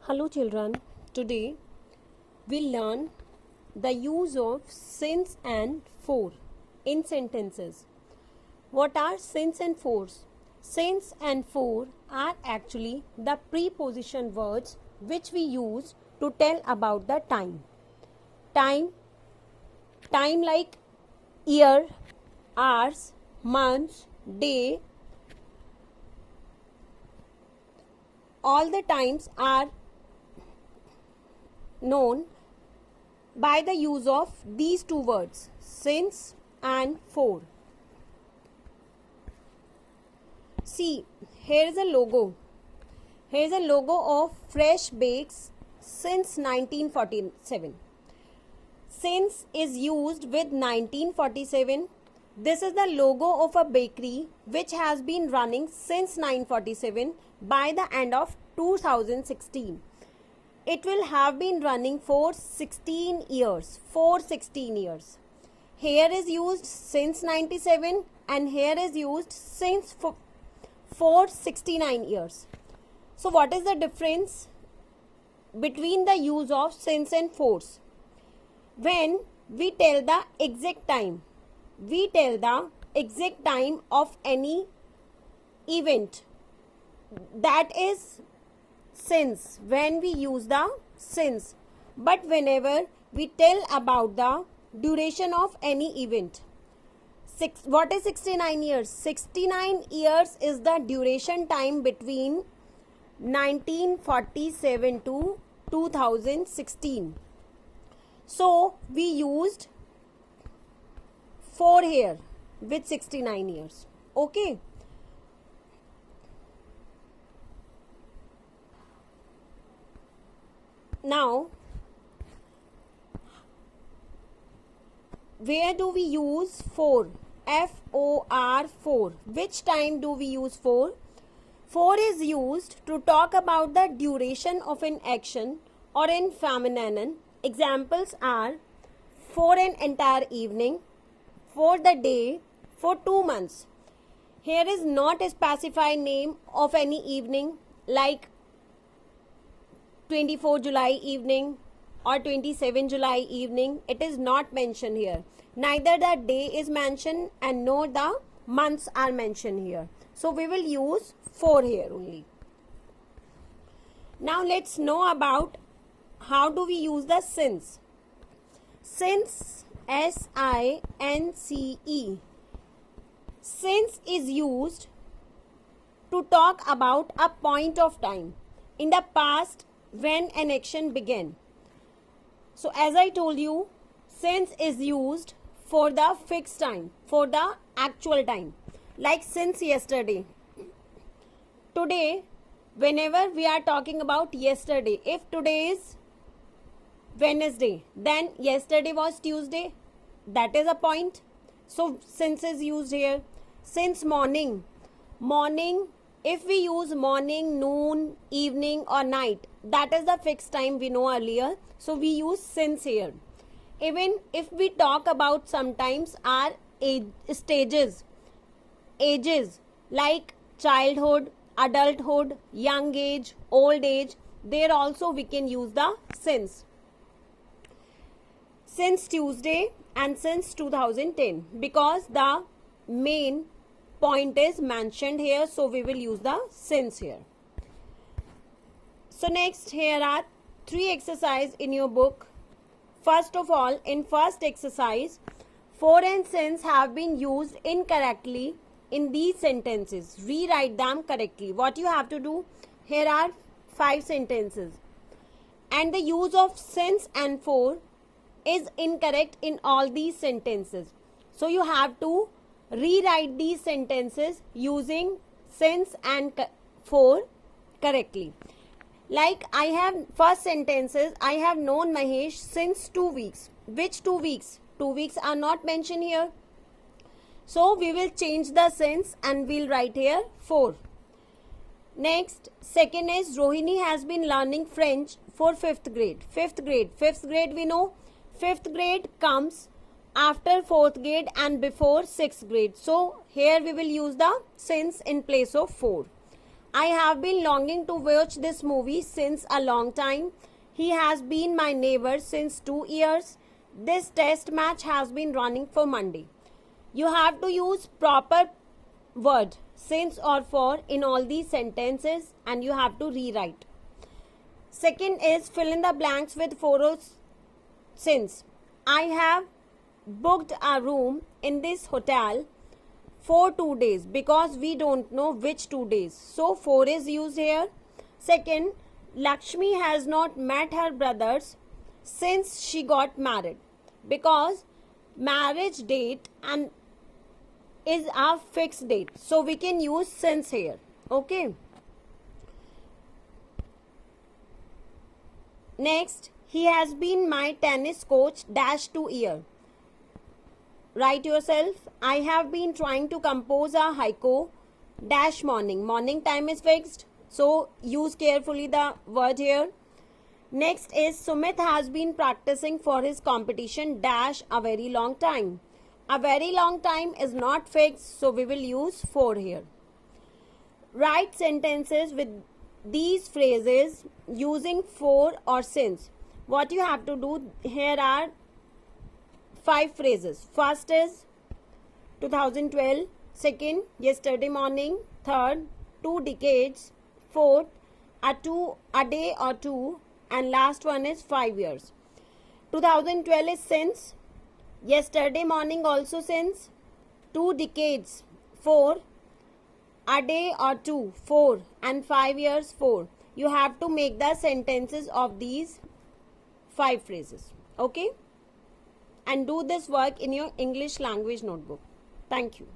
Hello children, today we'll learn the use of since and for in sentences. What are since and fors? Since and for are actually the preposition words which we use to tell about the time. Time like year, hours, months, day. All the times are known by the use of these two words, since and for. See, here is a logo. Here is a logo of Fresh Bakes since 1947. Since is used with 1947. This is the logo of a bakery which has been running since 1947 by the end of 2016. It will have been running for 16 years. Here is used since 97 and here is used since for 69 years. So what is the difference between the use of since and fors? When we tell the exact time, of any event, that is since, when we use the since. But whenever we tell about the duration of any event, what is 69 years? 69 years is the duration time between 1947 to 2016. So we used for here with 69 years. Okay. Now, where do we use for? F-O-R, for. Which time do we use for? For is used to talk about the duration of an action or an phenomenon. Examples are for an entire evening, for the day, for 2 months. Here is not a specified name of any evening like 24 July evening or 27 July evening. It is not mentioned here. Neither the day is mentioned and nor the months are mentioned here. So we will use for here only. Now let's know about how do we use the since. Since, S-I-N-C-E. Since is used to talk about a point of time in the past when an action began. So as I told you, since is used for the fixed time, for the actual time, like since yesterday. Today, whenever we are talking about yesterday, if today is Wednesday, then yesterday was Tuesday. That is a point. So since is used here. Since morning, if we use morning, noon, evening or night, that is the fixed time we know earlier. So we use since here. Even if we talk about sometimes our ages like childhood, adulthood, young age, old age, there also we can use the since. Since Tuesday and since 2010, because the main point is mentioned here, so we will use the since here. So next, here are 3 exercises in your book. First of all, in first exercise, for and since have been used incorrectly in these sentences. Rewrite them correctly. What you have to do, here are 5 sentences. And the use of since and for is incorrect in all these sentences. So you have to rewrite these sentences using since and for correctly. Like I have first sentences, I have known Mahesh since 2 weeks. Which 2 weeks? 2 weeks are not mentioned here. So we will change the since and we'll write here for. Next, second is Rohini has been learning French for 5th grade. 5th grade we know. 5th grade comes after 4th grade and before 6th grade. So here we will use the since in place of for. I have been longing to watch this movie since a long time. He has been my neighbor since 2 years. This test match has been running for Monday. You have to use proper word since or for in all these sentences and you have to rewrite. Second is fill in the blanks with for or since. I have booked a room in this hotel for 2 days because we don't know which 2 days. So for is used here. Second, Lakshmi has not met her brothers since she got married because marriage date and is a fixed date. So we can use since here. Okay. Next, he has been my tennis coach dash 2 year. Write yourself. I have been trying to compose a haiku dash morning. Morning time is fixed. So use carefully the word here. Next is Sumit has been practicing for his competition dash a very long time. A very long time is not fixed, so we will use for here. Write sentences with these phrases using for or since. What you have to do here are 5 phrases. First is 2012. Second, yesterday morning. Third, 2 decades. Fourth, a day or two. And last one is 5 years. 2012 is since. Yesterday morning also since. 2 decades 4. A day or two 4. And 5 years 4. You have to make the sentences of these 5 phrases. Okay? And do this work in your English language notebook. Thank you.